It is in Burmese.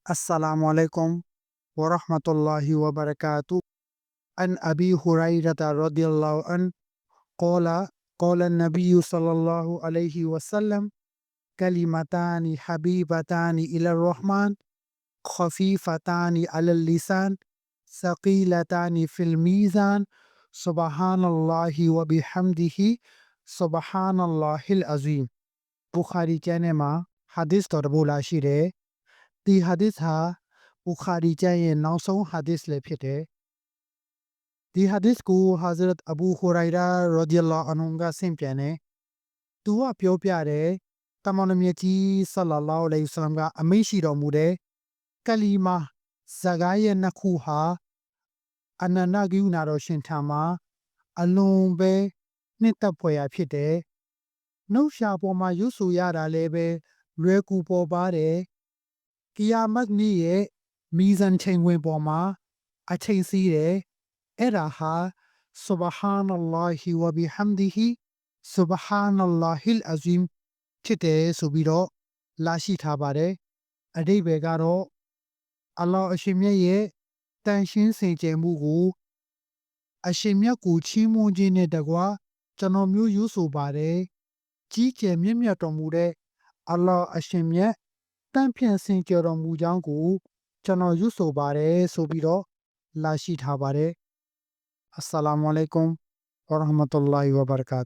السلام عليكم ورحمة الله وبركاته. عن أبي هريرة رضي الله عنه قال قال النبي صلى الله عليه وسلم: كلمتان حبيبتان إلى الرحمن خفيفتان على اللسان ثقيلتان في الميزان سبحان الله وبحمده سبحان الله العظيم. بخاري جانما حديث تربولا شيره. ဒီဟာဒစ်ဟာဘူခါရီကျမ်းရဲ့နောက်ဆုံးဟာဒစ်လည်းဖြစ်တယ်။ဒီဟာဒစ်ကိုဟာဇရတ်အဘူဟူရိုင်ရာရာဒီယလ္လာဟ်အန်ဟူကဆင့်ပြန်တယ်။သူကပြောပြတယ်တမန်တော်မြတ်ကြီးဆလ္လာလာဟူအလိုင်ဝါဆလမ်ကအမိန့်ရှိတော်မူတဲ့ကလီမာစကားရဲ့နှစ်ခုဟာအနန္တကရုဏာတော်ရှင်ထံမှာအလွန်ပဲနှစ်သက်ဖွယ်ရာဖြစ်တယ်။နှုတ်ရှာပေါ်မှာရွတ်ဆိုရတာလည်းပဲလွယ်ကူပေါ်ပါတယ်။ကီယာမတ်နေ့ရဲ့မီဇန်ချိန်ဝင်ပေါ်မှာအချိန်စီးတယ်အဲ့ဒါဟာဆူဘဟာနလ္လာဟီဝဘီဟမ်ဒီဟီဆူဘဟာနလ္လာဟီလ်အဇီမ်ဖြစ်တယ်ဆိုပြီးတော့လာရှိထားပါတယ်အဓိပ္ပာယ်ကတော့အလ္လာဟ်အရှင်မြတ်ရဲ့တန်ရှင်းစင်ကြယ်မှုကိုအရှင်မြတ်ကိုချီးမွမ်းခြင်းနဲ့တကွာကျွန်တော်မျိုးယူဆိုပါတယ်ကြီးကျယ်မြင့်မြတ်တော်မူတဲ့အလ္လာဟ်အရှင်မြတ်တန့်ဖြန့်စင်ကြယ်တော်မူကြောင်းကိုကျွန်တော်ရွတ်ဆိုပါတယ်ဆိုပြီးတော့လာရှိထားပါတယ်အစ္စလာမ်အလိုင်ကွမ်ဝရဟ်မတုလ္လာဟီဝဘရကာ